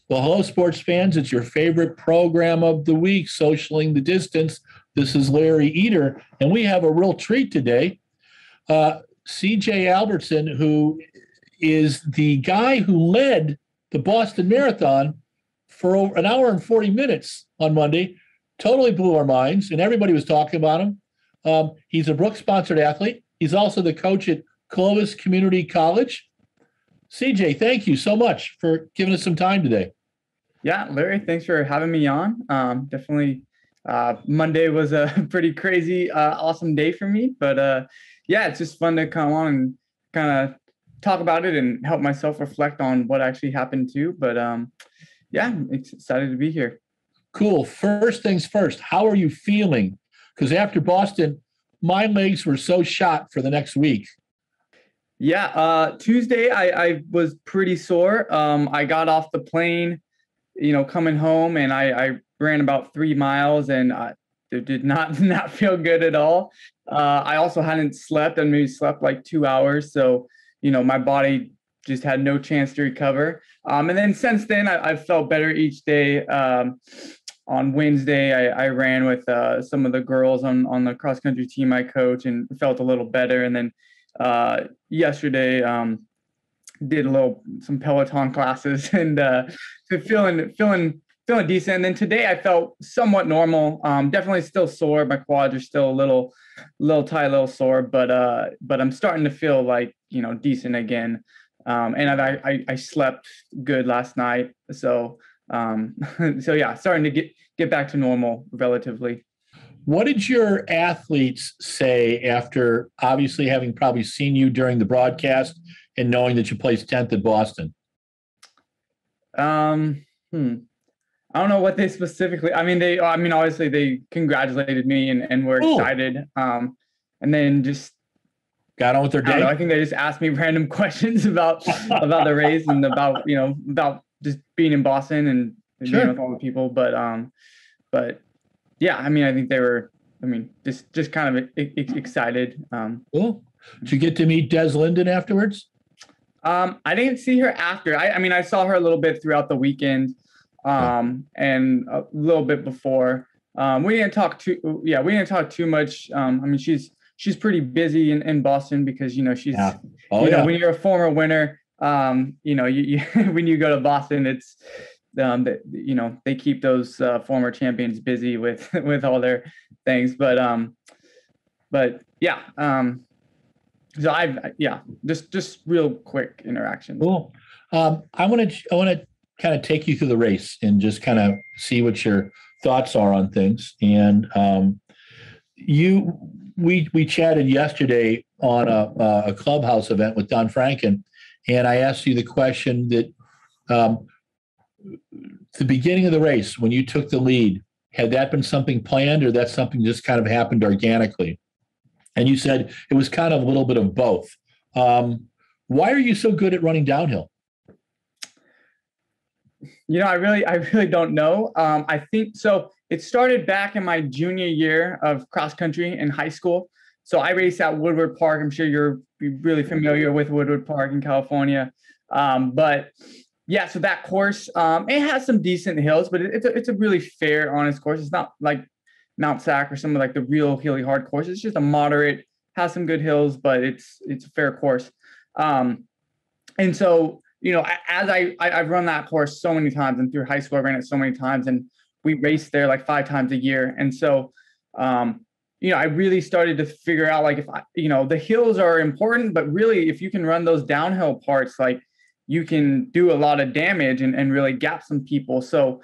Well, hello, sports fans. It's your favorite program of the week, Socialing the Distance. This is Larry Eder, and we have a real treat today. CJ Albertson, who is the guy who led the Boston Marathon for over an hour and 40 minutes on Monday, totally blew our minds, and everybody was talking about him. He's a Brooks-sponsored athlete. He's also the coach at Clovis Community College. CJ, thank you so much for giving us some time today. Yeah, Larry, thanks for having me on. Definitely, Monday was a pretty crazy, awesome day for me. But yeah, it's just fun to come on and kind of talk about it and help myself reflect on what actually happened too. But yeah, I'm excited to be here. Cool. First things first, how are you feeling? Because after Boston, my legs were so shot for the next week. Yeah, Tuesday I was pretty sore. I got off the plane, coming home, and I ran about 3 miles, and it did not feel good at all. I also hadn't slept. I maybe slept like 2 hours, so my body just had no chance to recover. And then since then, I've felt better each day. On Wednesday, I ran with some of the girls on the cross country team I coach, and felt a little better. And then yesterday did some Peloton classes, and so feeling decent. And then today I felt somewhat normal. Definitely still sore. My quads are still a little tight, a little sore, but I'm starting to feel like decent again. And I slept good last night, so so yeah, starting to get back to normal relatively. What did your athletes say after obviously having probably seen you during the broadcast and knowing that you placed 10th at Boston? I don't know what they specifically. Obviously they congratulated me and were excited. And then just got on with their day. I think they just asked me random questions about the race and about just being in Boston and being with all the people. But yeah, I think they were, just kind of excited. Cool. Did you get to meet Des Linden afterwards? I didn't see her after. I saw her a little bit throughout the weekend, and a little bit before. We didn't talk too much. She's pretty busy in Boston because she's when you're a former winner, you when you go to Boston, it's they keep those former champions busy with all their things, but yeah, so just real quick interaction. Cool. I want to kind of take you through the race and just kind of see what your thoughts are on things. And we chatted yesterday on a clubhouse event with Don Franken, and I asked you the question that the beginning of the race, when you took the lead, had that been something planned or that something just kind of happened organically? And you said it was kind of a little bit of both. Why are you so good at running downhill? I really don't know. I think so. It started back in my junior year of cross country in high school. So I raced at Woodward Park. I'm sure you're really familiar with Woodward Park in California. But yeah, so that course, it has some decent hills, but it's a really fair, honest course. It's not like Mount Sac or some of like the real hilly hard course. It's just a moderate, has some good hills, but it's a fair course. And so, as I've run that course so many times, and through high school I ran it so many times, and we raced there like 5 times a year. And so, I really started to figure out like if the hills are important, but really if you can run those downhill parts, like you can do a lot of damage and really gap some people. So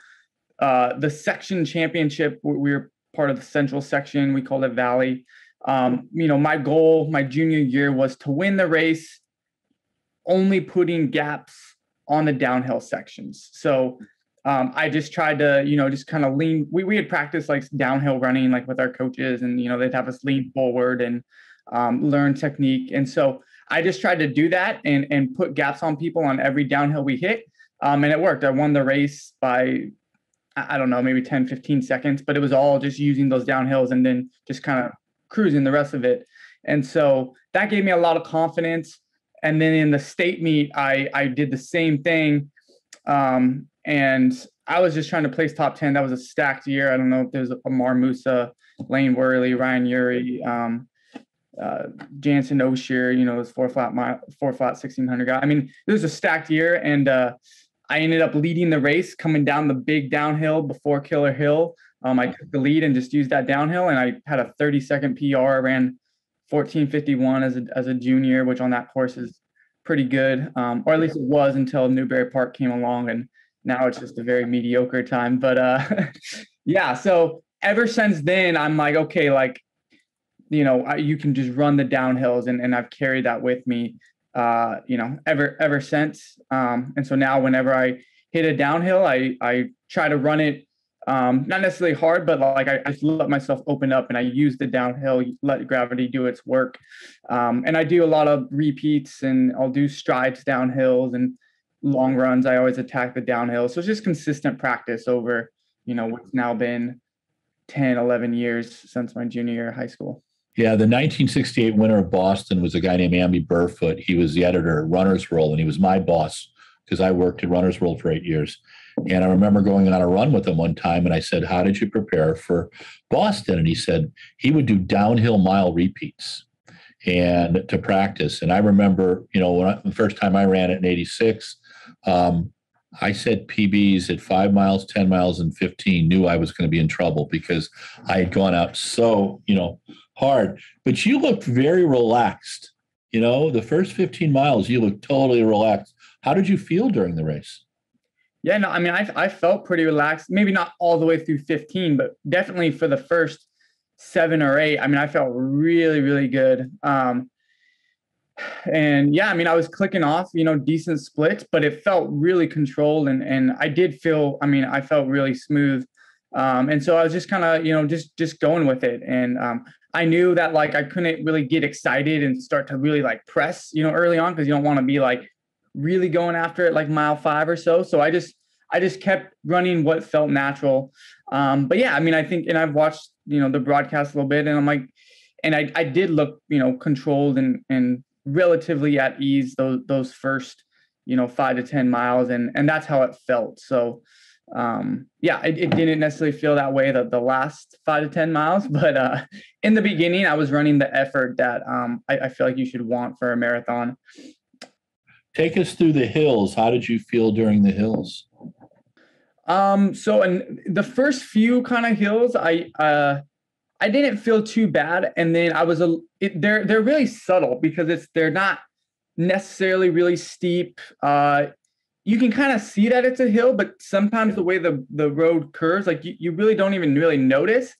the section championship, we were part of the central section. We called it Valley. My goal my junior year was to win the race, only putting gaps on the downhill sections. So I just tried to, just kind of lean. We had practiced like downhill running, like with our coaches, and, they'd have us lean forward and learn technique. And so I just tried to do that and put gaps on people on every downhill we hit. And it worked. I won the race by, I don't know, maybe 10, 15 seconds, but it was all just using those downhills and then just kind of cruising the rest of it. And so that gave me a lot of confidence. And then in the state meet, I did the same thing. And I was just trying to place top 10. That was a stacked year. I don't know if there's Amar Musa, Lane Worley, Ryan Urey, Jansen Oshier, this four flat 1600 guy. I mean, it was a stacked year, and I ended up leading the race coming down the big downhill before Killer Hill. I took the lead and just used that downhill, and I had a 30-second PR, ran 14:51 as a junior, which on that course is pretty good, or at least it was until Newberry Park came along, and now it's just a very mediocre time. But yeah, so ever since then, I'm like, okay, like, you can just run the downhills, and I've carried that with me, ever since. And so now whenever I hit a downhill, I try to run it, not necessarily hard, but like I just let myself open up, and I use the downhill, let gravity do its work. And I do a lot of repeats, and I'll do strides downhills and long runs. I always attack the downhill. So it's just consistent practice over, what's now been 10, 11 years since my junior year of high school. Yeah, the 1968 winner of Boston was a guy named Amby Burfoot. He was the editor at Runner's World, and he was my boss because I worked at Runner's World for 8 years. And I remember going on a run with him one time, and I said, how did you prepare for Boston? And he said he would do downhill mile repeats and to practice. And I remember, the first time I ran it in 86, I set PBs at 5 miles, 10 miles, and 15, knew I was going to be in trouble because I had gone out so, hard. But you looked very relaxed. The first 15 miles, you looked totally relaxed. How did you feel during the race? Yeah, no, I mean, I felt pretty relaxed, maybe not all the way through 15, but definitely for the first 7 or 8. I mean, I felt really, really good. And yeah, I mean, I was clicking off, decent splits, but it felt really controlled, and I did feel, I felt really smooth. And so I was just kind of, just going with it. And I knew that like I couldn't really get excited and start to really like press, early on, because you don't want to be like really going after it like mile 5 or so. So I just kept running what felt natural. But yeah, I mean, I think, and I've watched, the broadcast a little bit, and I'm like, and I did look, controlled and relatively at ease those first, 5 to 10 miles. And that's how it felt. So yeah, it didn't necessarily feel that way the last 5 to 10 miles, but in the beginning, I was running the effort that I feel like you should want for a marathon. Take us through the hills. How did you feel during the hills? So in the first few kind of hills, I didn't feel too bad, and then I was they're really subtle because they're not necessarily really steep. You can kind of see that it's a hill, but sometimes the way the road curves, like you really don't even really notice.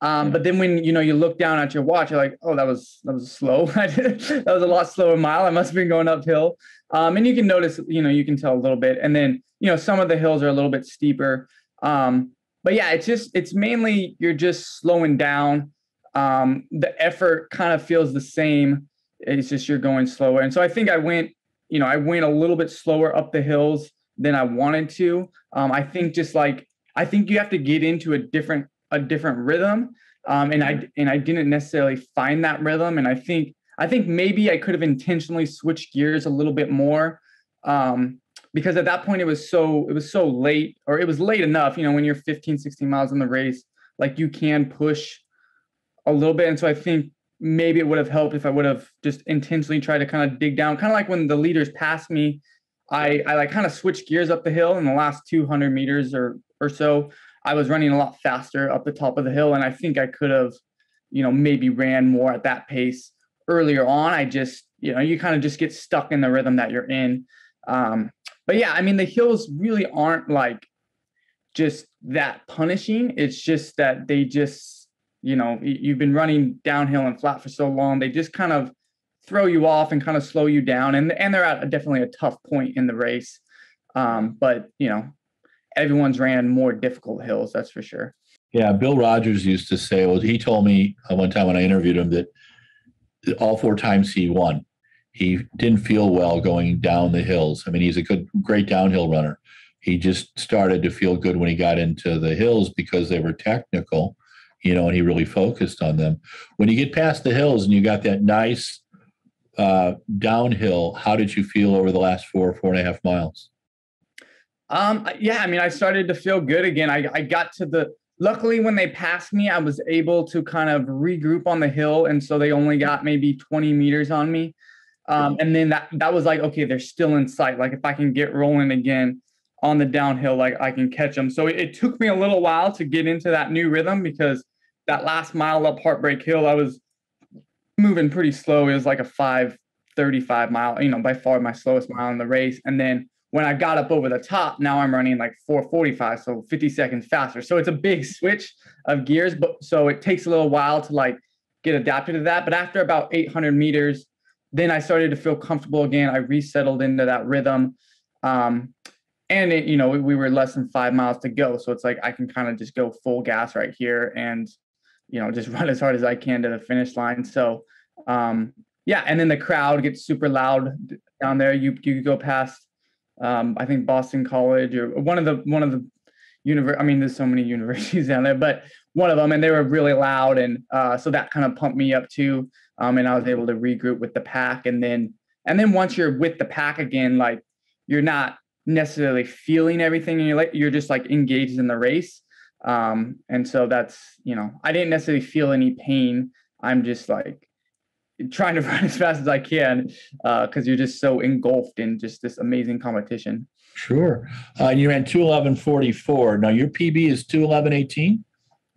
But then when, you look down at your watch, you're like, oh, that was slow. That was a lot slower mile. I must've been going uphill. And you can notice, you can tell a little bit. And then, some of the hills are a little bit steeper. But yeah, it's mainly, you're just slowing down. The effort kind of feels the same. It's just, you're going slower. And so I think I went a little bit slower up the hills than I wanted to. I think you have to get into a different rhythm. And I didn't necessarily find that rhythm. And I think maybe I could have intentionally switched gears a little bit more. Because at that point it was so late, or it was late enough, when you're 15, 16 miles in the race, like you can push a little bit. And so I think maybe it would have helped if I would have just intentionally tried to kind of dig down, kind of like when the leaders passed me, I like kind of switched gears up the hill in the last 200 meters or so. I was running a lot faster up the top of the hill. And I think I could have, maybe ran more at that pace earlier on. I just, you kind of just get stuck in the rhythm that you're in. But yeah, I mean, the hills really aren't like just that punishing. It's just that they just, you've been running downhill and flat for so long, they just kind of throw you off and kind of slow you down. And they're at definitely a tough point in the race. But, everyone's ran more difficult hills, that's for sure. Yeah, Bill Rogers used to say, well, he told me one time when I interviewed him that all 4 times he won, he didn't feel well going down the hills. I mean, he's a great downhill runner. He just started to feel good when he got into the hills because they were technical, and he really focused on them. When you get past the hills and you got that nice downhill, how did you feel over the last 4.5 miles? Yeah, I mean, I started to feel good again. I got to luckily when they passed me, I was able to kind of regroup on the hill. And so they only got maybe 20 meters on me. And then that was like, okay, they're still in sight. Like if I can get rolling again on the downhill, like I can catch them. So it took me a little while to get into that new rhythm because that last mile up Heartbreak Hill, I was moving pretty slow. It was like a 5:35 mile, by far my slowest mile in the race. And then when I got up over the top, now I'm running like 4:45, so 50 seconds faster. So it's a big switch of gears, but so it takes a little while to like get adapted to that. But after about 800 meters, then I started to feel comfortable again. I resettled into that rhythm. And we were less than 5 miles to go. So it's like, I can kind of just go full gas right here and, just run as hard as I can to the finish line. So, yeah. And then the crowd gets super loud down there. You go past, I think Boston College or one of the I mean, there's so many universities down there, but one of them, and they were really loud. And so that kind of pumped me up too. And I was able to regroup with the pack. And then once you're with the pack again, like you're not necessarily feeling everything and you're just like engaged in the race. And so that's, I didn't necessarily feel any pain. I'm just like trying to run as fast as I can because you're just so engulfed in just this amazing competition. Sure. You ran 2:11:44. Now your PB is 2:11:18.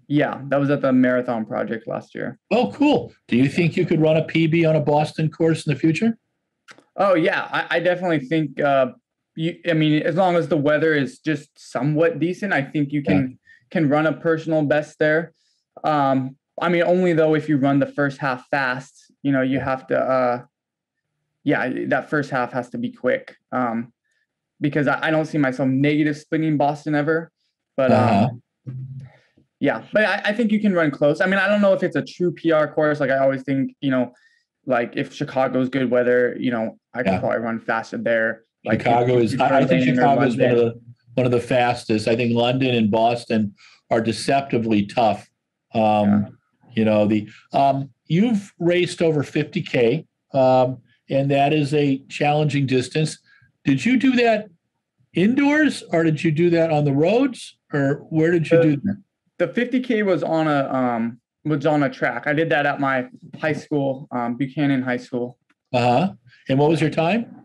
Yeah, that was at the marathon project last year. Oh, cool. Do you think you could run a PB on a Boston course in the future? Oh yeah, I definitely think. I mean, as long as the weather is just somewhat decent, I think you can run a personal best there. I mean, only though if you run the first half fast, you have to. That first half has to be quick. Because I don't see myself negative splitting Boston ever, but yeah, but I think you can run close. I mean, I don't know if it's a true PR course. Like I always think, like if Chicago's good weather, I could probably run faster there. Like Chicago is, I think Chicago is one of the fastest. I think London and Boston are deceptively tough. You've raced over 50K, and that is a challenging distance. Did you do that indoors or did you do that on the roads or where did you do that? The 50K was on a track. I did that at my high school, Buchanan High School. And what was your time?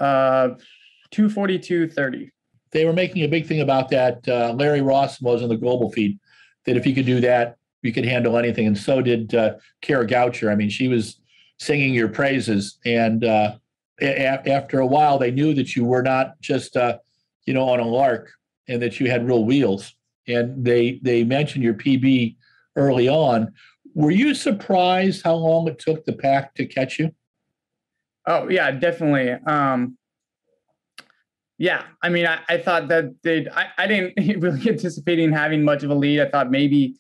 2:42:30. They were making a big thing about that. Larry Ross was in the global feed, that if you could do that, you could handle anything. And so did Kara Goucher. I mean, she was singing your praises. And after a while, they knew that you were not just, on a lark and that you had real wheels. And they mentioned your PB early on. Were you surprised how long it took the pack to catch you? Oh, yeah, definitely. Yeah, I mean, I thought that I didn't really anticipating having much of a lead. I thought maybe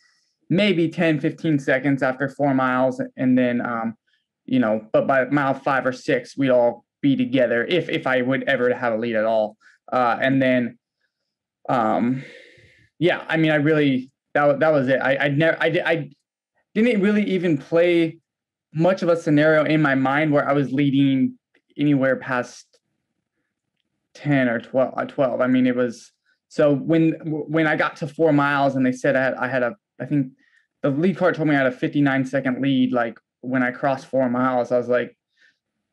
10, 15 seconds after 4 miles. And then, but by mile 5 or 6, we'd all be together if I would ever have a lead at all. And then, yeah, I mean, I really, that was it. I didn't really even play much of a scenario in my mind where I was leading anywhere past 10 or 12. I mean, it was, so when I got to 4 miles and they said I think the lead card told me I had a 59-second lead. Like when I crossed 4 miles, I was like,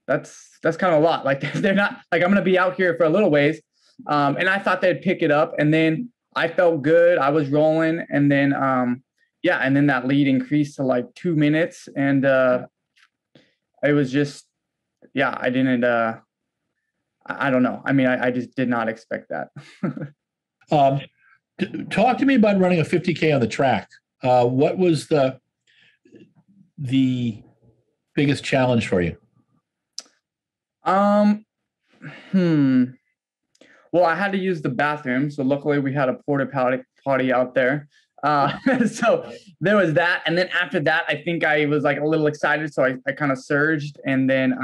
that's kind of a lot. Like they're not like, I'm going to be out here for a little ways. And I thought they'd pick it up, and then I felt good. I was rolling. And then, and then that lead increased to like 2 minutes. And it was just, I didn't, I don't know. I mean, I just did not expect that. Talk to me about running a 50K on the track. What was the biggest challenge for you? Well, I had to use the bathroom. So luckily we had a porta potty out there. So there was that. And then after that, I think I was like a little excited. So I kind of surged. And then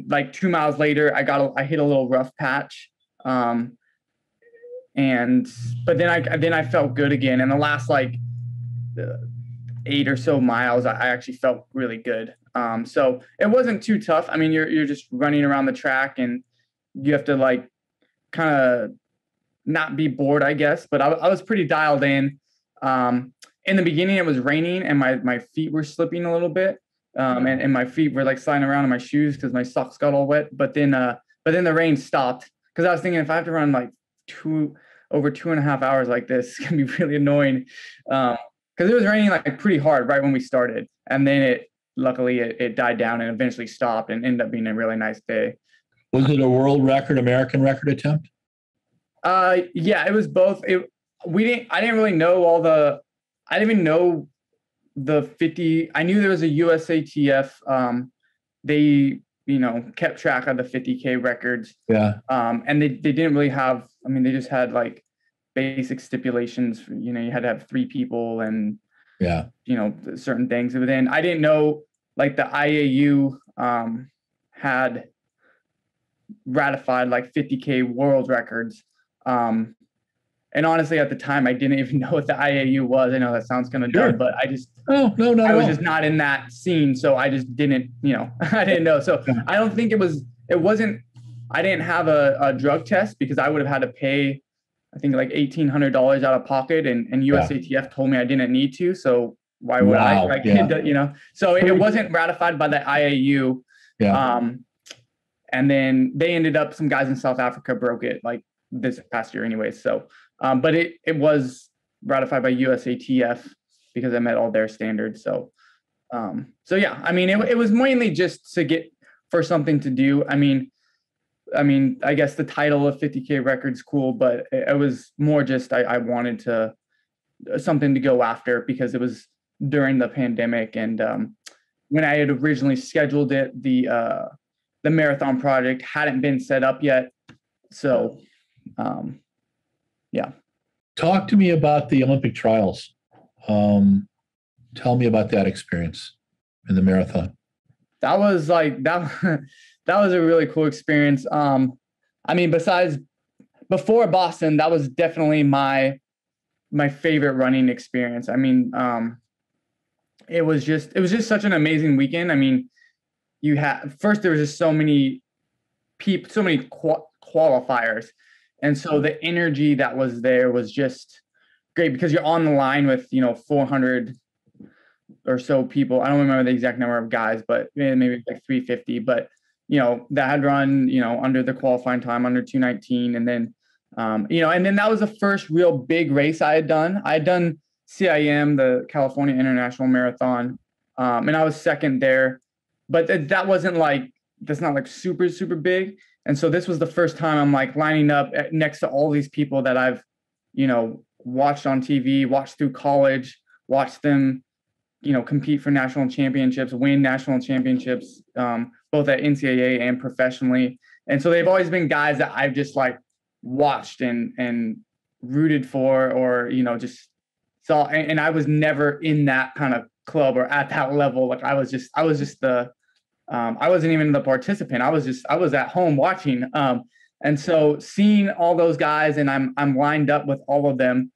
like 2 miles later, I hit a little rough patch. But then I felt good again. And the last like 8 or so miles, I actually felt really good. So it wasn't too tough. I mean, you're just running around the track and you have to like kind of not be bored, I guess. But I was pretty dialed in. In the beginning, it was raining and my feet were slipping a little bit. And my feet were like sliding around in my shoes because my socks got all wet. But then the rain stopped, because I was thinking, if I have to run like over 2.5 hours like this, it's gonna be really annoying. Because it was raining like pretty hard right when we started, and then luckily it died down and eventually stopped and ended up being a really nice day. Was it a world record, American record attempt? Yeah, it was both. I didn't really know I didn't even know the 50. I knew there was a USATF. They, kept track of the 50K records. Yeah. And they didn't really have, they just had like basic stipulations. You had to have 3 people and, yeah, certain things. But then I didn't know like the IAU had ratified like 50K world records. And honestly, at the time, I didn't even know what the IAU was. I know that sounds kind of dumb, but I just I was just not in that scene, so I just didn't, I didn't know. So I don't think it wasn't. I didn't have a drug test, because I would have had to pay, I think, like $1,800 out of pocket, and USATF told me I didn't need to. So why would I? Like, So it wasn't ratified by the IAU. Yeah. And then they ended up, some guys in South Africa broke it like this past year anyway. So, but it was ratified by USATF because I met all their standards. So yeah, it was mainly just to get for something to do. I guess the title of 50K record's cool, but it was more just, I wanted something to go after, because it was during the pandemic. And when I had originally scheduled it, the marathon project hadn't been set up yet. So, yeah. Talk to me about the Olympic trials. Tell me about that experience in the marathon. That was that was a really cool experience. Besides, before Boston, that was definitely my favorite running experience. It was just such an amazing weekend. There was just so many people, so many qualifiers. And so the energy that was there was just great, because you're on the line with, 400 or so people. I don't remember the exact number of guys, but maybe like 350, but, that had run, under the qualifying time, under 2:19. And then, and then that was the first real big race I had done. I had done CIM, the California International Marathon, and I was second there. But that wasn't that's not like super, super big. And so this was the first time I'm like lining up next to all these people that I've, watched on TV, watched through college, watched them, compete for national championships, win national championships, both at NCAA and professionally. And so they've always been guys that I've just like watched and rooted for, or, just saw. And I was never in that kind of club or at that level. Like I was just I wasn't even the participant. I was at home watching. And so seeing all those guys, and I'm lined up with all of them.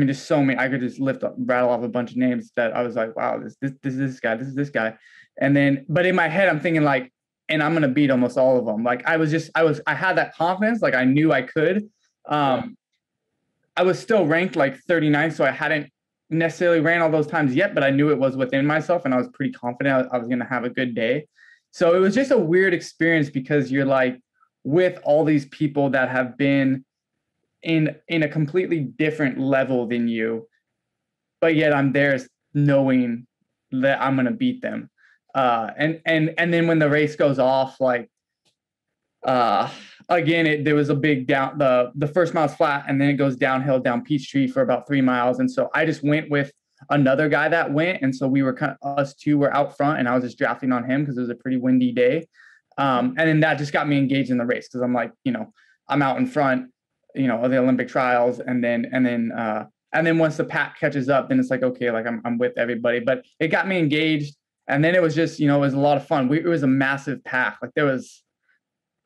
Just so many. I could just rattle off a bunch of names that I was like, wow, this is this guy, this is this guy. And then, but in my head, I'm thinking like, and I'm gonna beat almost all of them. Like I had that confidence. Like I knew I could. I was still ranked like 39th, so I hadn't necessarily ran all those times yet, but I knew it was within myself, and I was pretty confident I was going to have a good day. So it was just a weird experience, because you're like with all these people that have been in a completely different level than you, but yet I'm there knowing that I'm going to beat them. And then when the race goes off, like, again, there was a big down, the first mile's flat, and then it goes downhill down Peachtree for about 3 miles. And so I just went with another guy that went. And so we were us two were out front, and I was just drafting on him because it was a pretty windy day. And then that just got me engaged in the race, because I'm like, I'm out in front, of the Olympic trials. And then once the pack catches up, then it's like, okay, like I'm with everybody, but it got me engaged. And then it was just, it was a lot of fun. It was a massive pack. Like there was,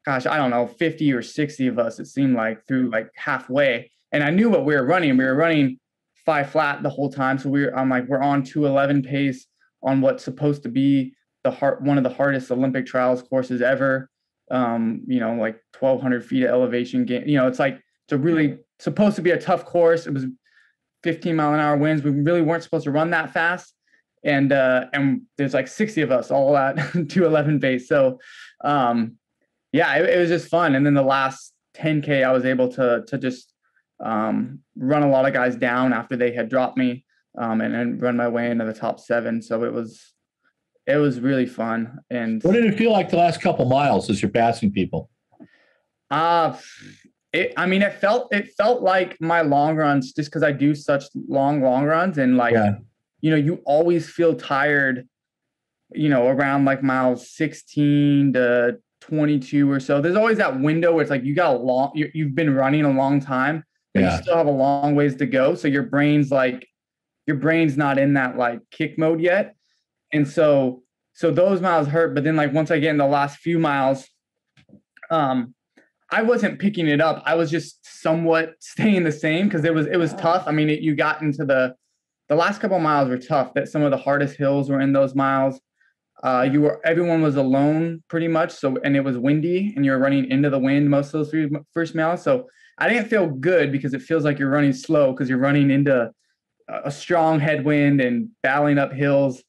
gosh, I don't know, 50 or 60 of us, it seemed like, through like halfway. And I knew what we were running. We were running 5 flat the whole time. So we're on 2:11 pace on what's supposed to be one of the hardest Olympic trials courses ever. like 1,200 feet of elevation gain. It's like, it's a really supposed to be a tough course. It was 15-mile-an-hour winds. We really weren't supposed to run that fast. And there's like 60 of us all at 211 pace. So, it was just fun. And then the last 10K, I was able to just run a lot of guys down after they had dropped me, and then run my way into the top 7. So it was really fun. And what did it feel like the last couple miles as you're passing people? It felt like my long runs, just because I do such long runs, and you always feel tired, around like miles 16 to 22 or so. There's always that window where it's like you've been running a long time, but you still have a long ways to go. So your brain's not in that like kick mode yet. And so those miles hurt. But then like once I get in the last few miles, I wasn't picking it up. I was just somewhat staying the same, because it was tough. I mean, you got into the last couple of miles were tough. That some of the hardest hills were in those miles. Everyone was alone pretty much. So, and it was windy, and you were running into the wind most of those first miles. So I didn't feel good, because it feels like you're running slow, because you're running into a strong headwind and battling up hills.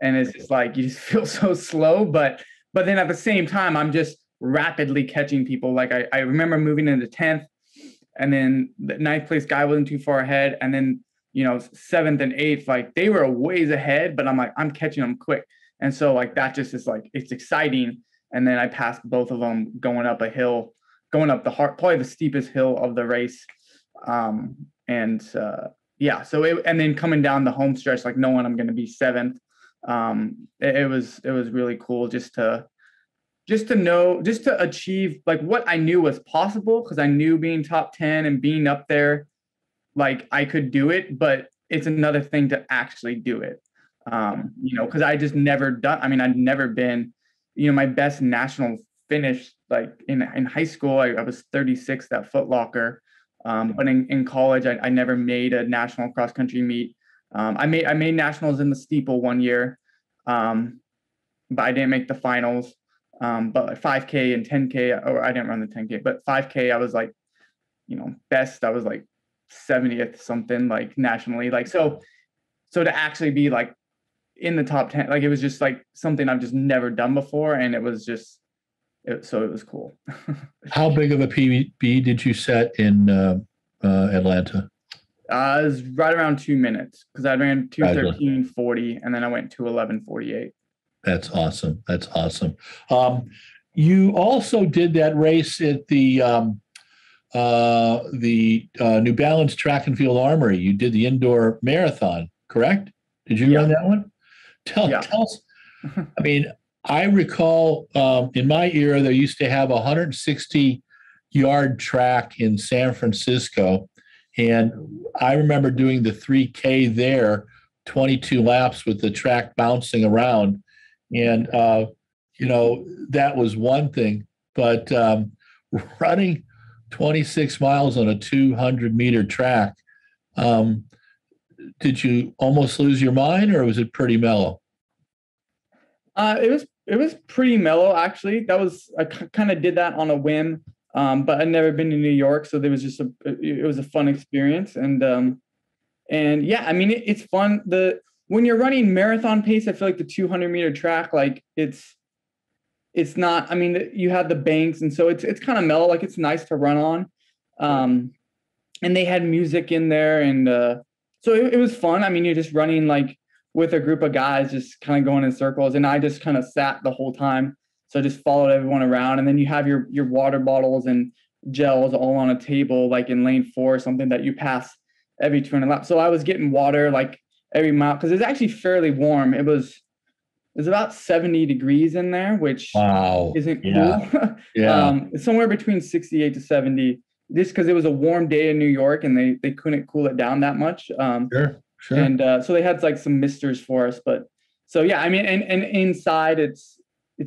And it's just like, you just feel so slow. But then at the same time, I'm just rapidly catching people. Like I remember moving into 10th, and then the 9th place guy wasn't too far ahead. And then, 7th and 8th, like they were a ways ahead, but I'm like, I'm catching them quick. And so like, that just is like, it's exciting. And then I passed both of them going up a hill, probably the steepest hill of the race. And then coming down the home stretch, like knowing I'm going to be 7th. It was really cool just to achieve like what I knew was possible, because I knew being top 10 and being up there, like I could do it, but it's another thing to actually do it. Because I just never done. I mean, I'd never been, my best national finish, like in high school, I was 36th at Foot Locker. But in college, I never made a national cross country meet. I made nationals in the steeple one year, but I didn't make the finals. But like 5K and 10K, or I didn't run the 10K, but 5K, I was like, best. I was like 70th something, like nationally. Like so to actually be like in the top 10, like it was just like something I've just never done before, and it was cool. How big of a PB did you set in Atlanta? It was right around 2 minutes, because I ran 2:13:40, and then I went 2:11:48. That's awesome. That's awesome. You also did that race at the New Balance Track and Field Armory. You did the indoor marathon, correct? Did you run that one? Tell us. I mean, I recall in my era, they used to have a 160-yard track in San Francisco. And I remember doing the 3K there, 22 laps with the track bouncing around. And, that was one thing. But running 26 miles on a 200-meter track, did you almost lose your mind, or was it pretty mellow? It was pretty mellow, actually. I kind of did that on a whim, but I'd never been to New York, so it was a fun experience. And yeah, I mean, it's fun. When you're running marathon pace, I feel like the 200-meter track, like it's not. I mean, you have the banks, and so it's kind of mellow. Like it's nice to run on. And they had music in there, and so it was fun. I mean, you're just running like with a group of guys, just kind of going in circles, and I just kind of sat the whole time. So I just followed everyone around, and then you have your water bottles and gels all on a table, like in lane 4 or something, that you pass every 200 laps. So I was getting water like every mile, because it's actually fairly warm. It was about 70 degrees in there, which isn't cool. Yeah. It's somewhere between 68 to 70, just because it was a warm day in New York, and they couldn't cool it down that much. Sure. And so they had like some misters for us, but so yeah, I mean, and inside it's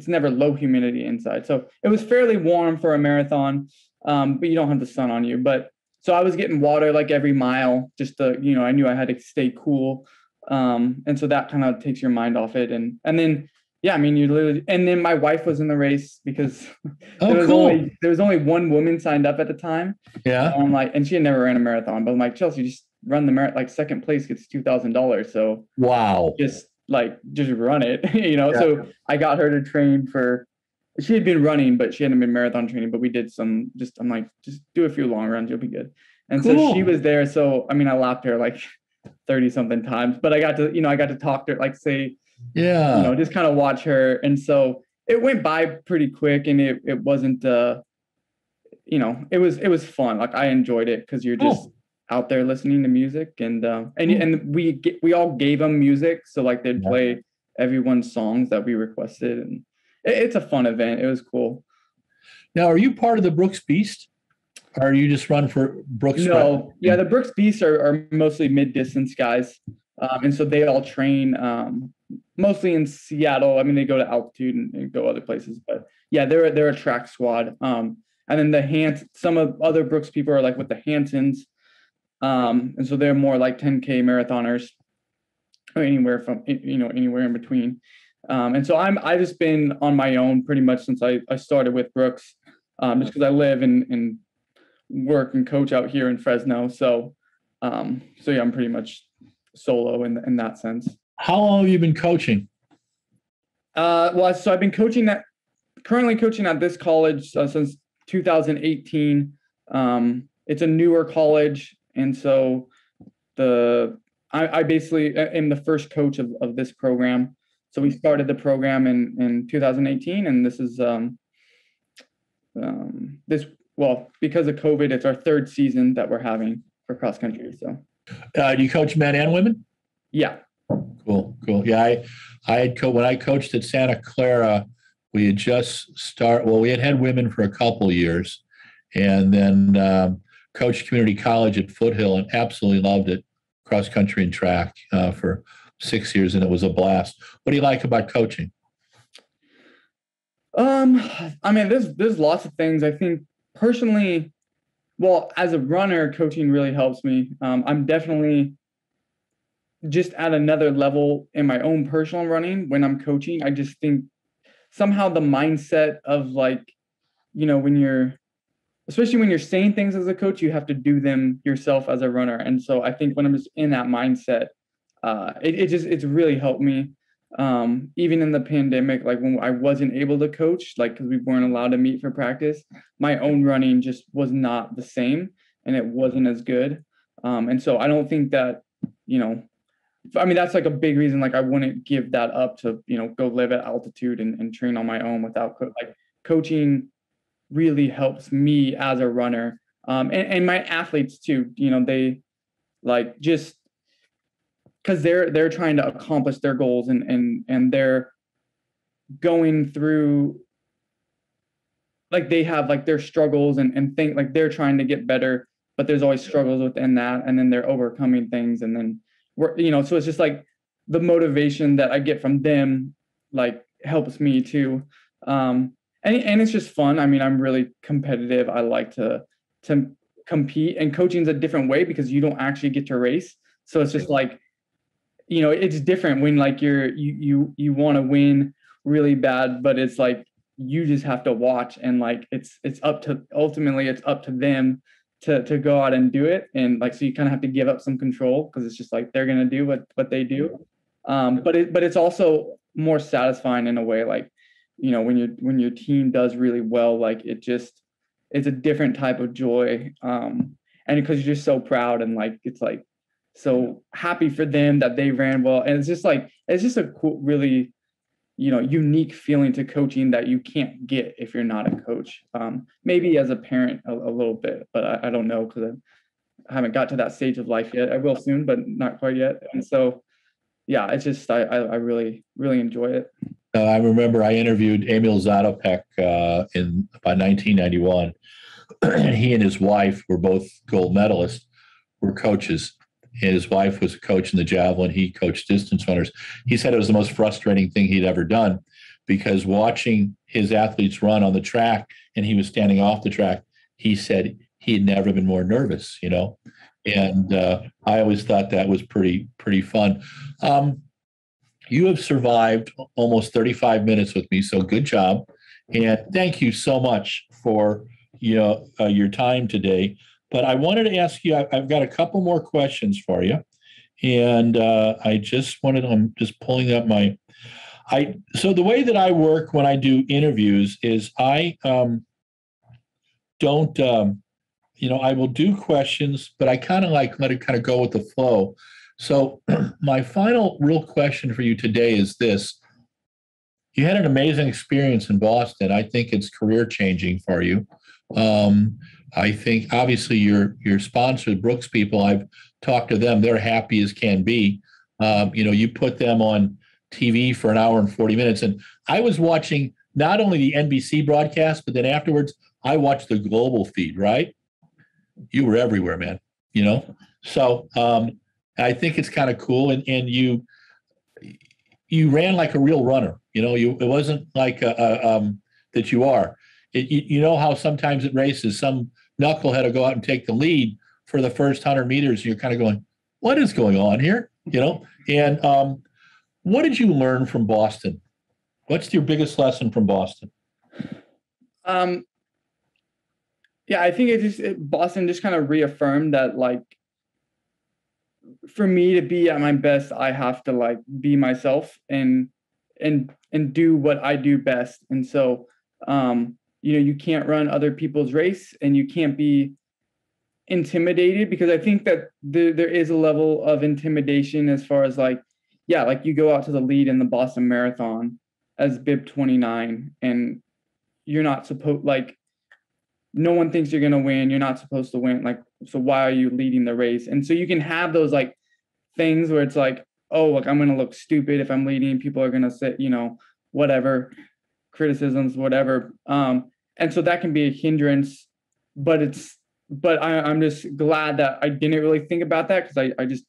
never low humidity inside, so it was fairly warm for a marathon, but you don't have the sun on you. But so I was getting water like every mile, just to, I knew I had to stay cool, and so that kind of takes your mind off it. And then Yeah, I mean, you literally, and then my wife was in the race because Oh, cool. there was only one woman signed up at the time. Yeah. And I'm like, and she had never ran a marathon, but I'm like, Chelsea, just run the marathon. Like second place gets $2,000, so Wow. just run it, you know. Yeah. So I got her to train for. She had been running, but she hadn't been marathon training. But we did some. Just I'm like, just do a few long runs, you'll be good. And so she Cool. was there. So I mean, I lapped her like 30 something times, but I got to talk to her, like say, Yeah. just kind of watch her. And so it went by pretty quick, and it wasn't it was fun. Like I enjoyed it because you're just Cool. out there listening to music, and we all gave them music, so like they'd play everyone's songs that we requested, and it's a fun event. It was cool. Now, are you part of the Brooks Beast? Or are you just run for Brooks? No, yeah, the Brooks Beasts are mostly mid-distance guys, and so they all train mostly in Seattle. I mean, they go to altitude and go other places, but yeah, they're a track squad. And then some of other Brooks people are like with the Hansons, and so they're more like 10K marathoners, or anywhere in between. And so I've just been on my own pretty much since I started with Brooks, just because I live and work and coach out here in Fresno. So yeah, I'm pretty much solo in that sense. How long have you been coaching? Well, so I've been currently coaching at this college since 2018. It's a newer college, and so I basically am the first coach of this program. So we started the program in 2018, and this is because of COVID, it's our third season that we're having for cross country. So, do you coach men and women? Yeah. Cool. Yeah, when I coached at Santa Clara, we had just we had women for a couple years, and then coached community college at Foothill and absolutely loved it, cross country and track for 6 years, and it was a blast. What do you like about coaching? I mean, there's lots of things. I think personally, well, as a runner, coaching really helps me. I'm definitely just at another level in my own personal running when I'm coaching. I just think somehow the mindset of like, especially when you're saying things as a coach, you have to do them yourself as a runner. And so I think when I'm just in that mindset, it's really helped me. Even in the pandemic, like when I wasn't able to coach, like because we weren't allowed to meet for practice, my own running just was not the same, and it wasn't as good. And so I don't think that, I mean, that's like a big reason, like I wouldn't give that up to, go live at altitude and train on my own without coaching really helps me as a runner. And my athletes too, they like just because they're trying to accomplish their goals and they're going through, like they have like their struggles and think like they're trying to get better, but there's always struggles within that, and then they're overcoming things, and then so it's just like the motivation that I get from them like helps me too. And it's just fun. I mean, I'm really competitive. I like to compete, and coaching's a different way because you don't actually get to race. So it's just like, it's different when like you want to win really bad, but it's like you just have to watch, and like ultimately it's up to them to go out and do it. And like, so you kind of have to give up some control because it's just like they're going to do what they do. But it's also more satisfying in a way, like, when your team does really well, like it's a different type of joy. And because you're just so proud, and like, it's like so happy for them that they ran well. And it's just a cool, really, unique feeling to coaching that you can't get if you're not a coach. Maybe as a parent a little bit, but I don't know, because I haven't got to that stage of life yet. I will soon, but not quite yet. And so, yeah, it's just, I really, really enjoy it. I remember I interviewed Emil Zatopek in about 1991. He and his wife were both gold medalists, were coaches. And his wife was a coach in the javelin. He coached distance runners. He said it was the most frustrating thing he'd ever done, because watching his athletes run on the track and he was standing off the track, he said he had never been more nervous, And I always thought that was pretty fun. you have survived almost 35 minutes with me, so good job. And thank you so much for your time today. But I wanted to ask you, I've got a couple more questions for you. And I'm just pulling up so the way that I work when I do interviews is I don't, I will do questions, but I kind of like let it kind of go with the flow. So my final real question for you today is this. You had an amazing experience in Boston. I think it's career changing for you. I think obviously your sponsor, Brooks people, I've talked to them. They're happy as can be. You put them on TV for an hour and 40 minutes. And I was watching not only the NBC broadcast, but then afterwards I watched the global feed, right? You were everywhere, man, So I think it's kind of cool. And you ran like a real runner. It wasn't like that you are. You know how sometimes at races, some knucklehead will go out and take the lead for the first 100 meters. And you're kind of going, what is going on here? And what did you learn from Boston? What's your biggest lesson from Boston? Yeah, I think Boston just kind of reaffirmed that, like, for me to be at my best, I have to like be myself and do what I do best. And so, you can't run other people's race, and you can't be intimidated, because I think that there is a level of intimidation as far as like you go out to the lead in the Boston Marathon as bib 29, and you're not supposed, like, no one thinks you're going to win. You're not supposed to win. Like, so why are you leading the race? And so you can have those like things where it's like, oh, like I'm going to look stupid if I'm leading. People are going to say, whatever, criticisms, whatever. And so that can be a hindrance, but I'm just glad that I didn't really think about that, because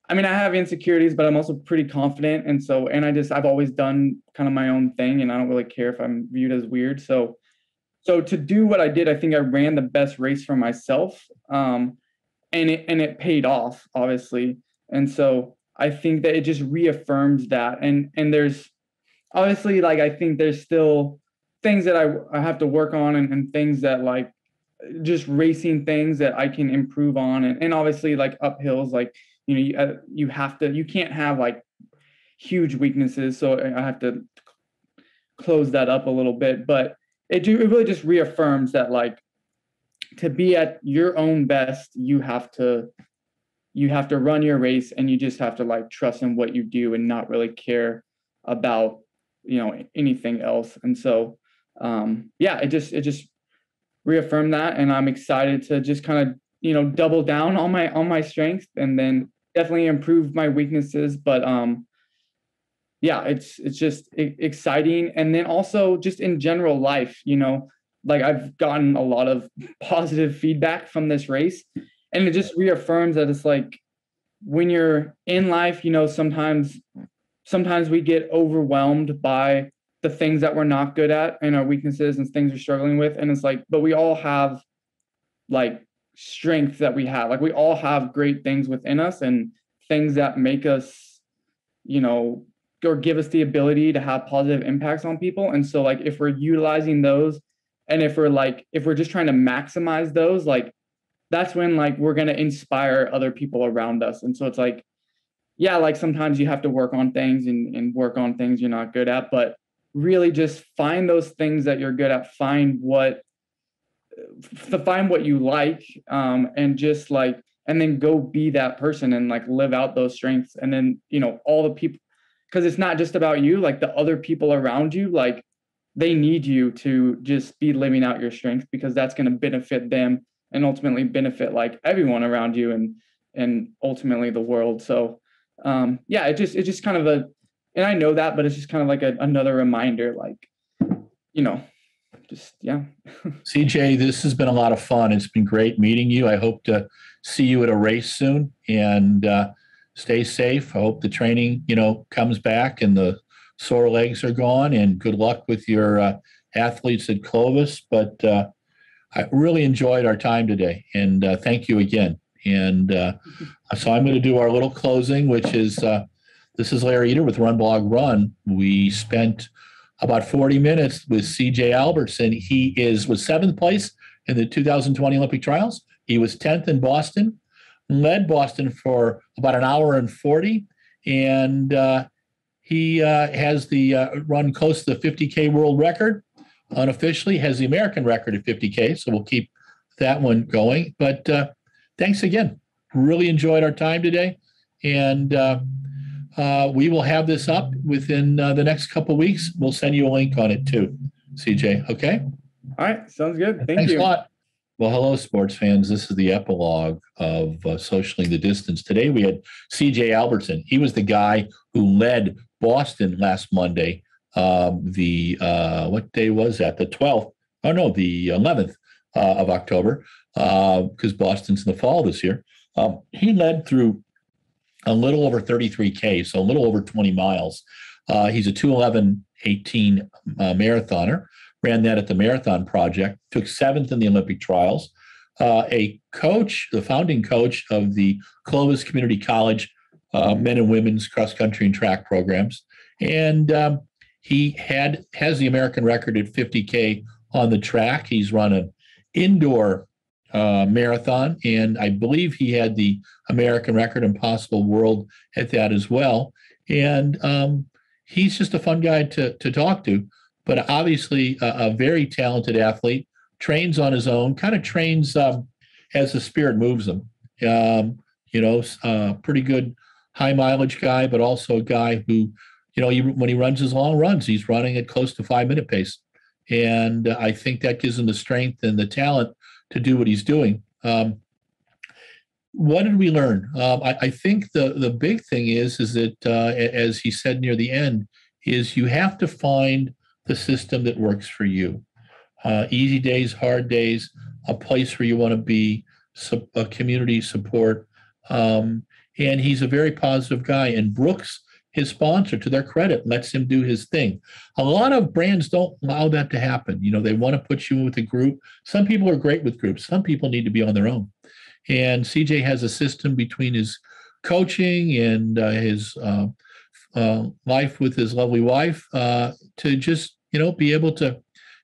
I have insecurities, but I'm also pretty confident. And so, I've always done kind of my own thing, and I don't really care if I'm viewed as weird. So to do what I did, I think I ran the best race for myself. And it paid off, obviously. And so I think that it just reaffirms that. And there's obviously, like, I think there's still things that I have to work on, and things that, like, just racing things that I can improve on. And obviously, like, uphills, like, you can't have like huge weaknesses. So I have to close that up a little bit, but it really just reaffirms that, like, to be at your own best, you have to run your race, and you just have to like trust in what you do and not really care about, anything else. And so, it just reaffirmed that. And I'm excited to just kind of, double down on my strengths, and then definitely improve my weaknesses. But it's just exciting. And then also just in general life, like, I've gotten a lot of positive feedback from this race, and it just reaffirms that it's like, when you're in life, sometimes we get overwhelmed by the things that we're not good at and our weaknesses and things we're struggling with. And it's like, but we all have like strength that we have. Like, we all have great things within us, and things that make us, or give us the ability to have positive impacts on people. And so, like, if we're utilizing those, and if we're just trying to maximize those, like, that's when, like, we're going to inspire other people around us. And so it's like, yeah, like, sometimes you have to work on things and work on things you're not good at, but really just find those things that you're good at, find what you like, and just like, and then go be that person and like live out those strengths. And then, all the people, because it's not just about you, like the other people around you, like, they need you to just be living out your strengths, because that's going to benefit them and ultimately benefit like everyone around you, and ultimately the world. So it's just kind of and I know that, but it's just kind of like another reminder, like, just, yeah. CJ, this has been a lot of fun. It's been great meeting you. I hope to see you at a race soon, and stay safe. I hope the training, comes back and the sore legs are gone, and good luck with your athletes at Clovis. But I really enjoyed our time today, and thank you again. And so I'm going to do our little closing, which is this is Larry Eder with RunBlogRun. We spent about 40 minutes with CJ Albertson. He was 7th place in the 2020 Olympic trials. He was 10th in Boston, led Boston for about an hour and 40. And he has the run close to the 50K world record. Unofficially has the American record at 50K. So we'll keep that one going. But thanks again. Really enjoyed our time today. And we will have this up within the next couple of weeks. We'll send you a link on it too, CJ. Okay? All right. Sounds good. Thanks you. a lot. Well, hello, sports fans. This is the epilogue of Socialing the Distance. Today we had CJ Albertson. He was the guy who led Boston last Monday. What day was that? The 12th. Oh, no, the 11th of October, because Boston's in the fall this year. He led through a little over 33K, so a little over 20 miles. He's a 2:11:18 marathoner. Ran that at the Marathon Project, took 7th in the Olympic trials. A coach, the founding coach of the Clovis Community College men and women's cross country and track programs. And he has the American record at 50K on the track. He's run an indoor marathon, and I believe he had the American record and possible world at that as well. And he's just a fun guy to talk to. But obviously a very talented athlete, trains on his own, kind of trains as the spirit moves him. Pretty good high mileage guy, but also a guy who, when he runs his long runs, he's running at close to 5-minute pace. And I think that gives him the strength and the talent to do what he's doing. What did we learn? I think the big thing is that, as he said near the end, is you have to find the system that works for you. Easy days, hard days, a place where you want to be, a community support. And he's a very positive guy. And Brooks, his sponsor, to their credit, lets him do his thing. A lot of brands don't allow that to happen. They want to put you with a group. Some people are great with groups. Some people need to be on their own. And CJ has a system between his coaching and his life with his lovely wife to just be able to,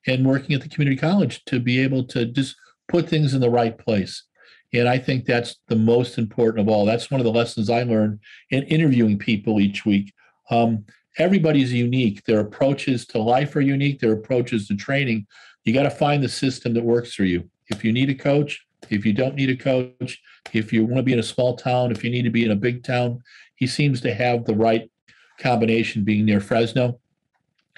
and working at the community college, to be able to just put things in the right place. And I think that's the most important of all. That's one of the lessons I learned in interviewing people each week. Everybody's unique. Their approaches to life are unique. Their approaches to training. You got to find the system that works for you. If you need a coach, if you don't need a coach, if you want to be in a small town, if you need to be in a big town, he seems to have the right combination, being near Fresno.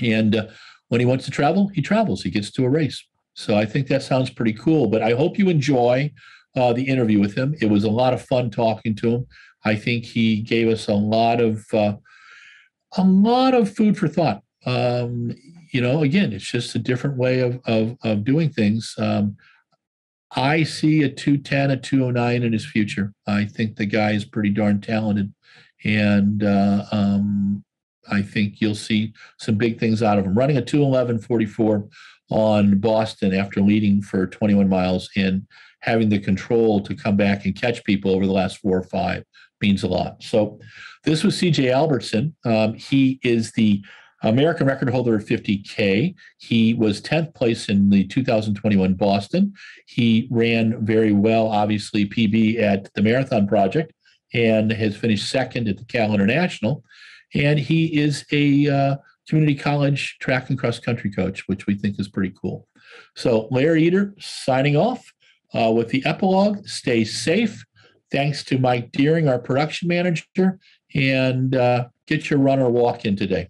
And when he wants to travel, he travels. He gets to a race. So I think that sounds pretty cool. But I hope you enjoy the interview with him. It was a lot of fun talking to him. I think he gave us a lot of food for thought. Again, it's just a different way of doing things. I see a 210, a 209 in his future. I think the guy is pretty darn talented. And I think you'll see some big things out of him. Running a 2:11:44 on Boston after leading for 21 miles and having the control to come back and catch people over the last 4 or 5 means a lot. So this was CJ Albertson. He is the American record holder at 50K. He was 10th place in the 2021 Boston. He ran very well, obviously, PB at the Marathon Project, and has finished 2nd at the Cal International. And he is a community college track and cross country coach, which we think is pretty cool. So Larry Eder signing off with the epilogue. Stay safe. Thanks to Mike Deering, our production manager, and get your run or walk in today.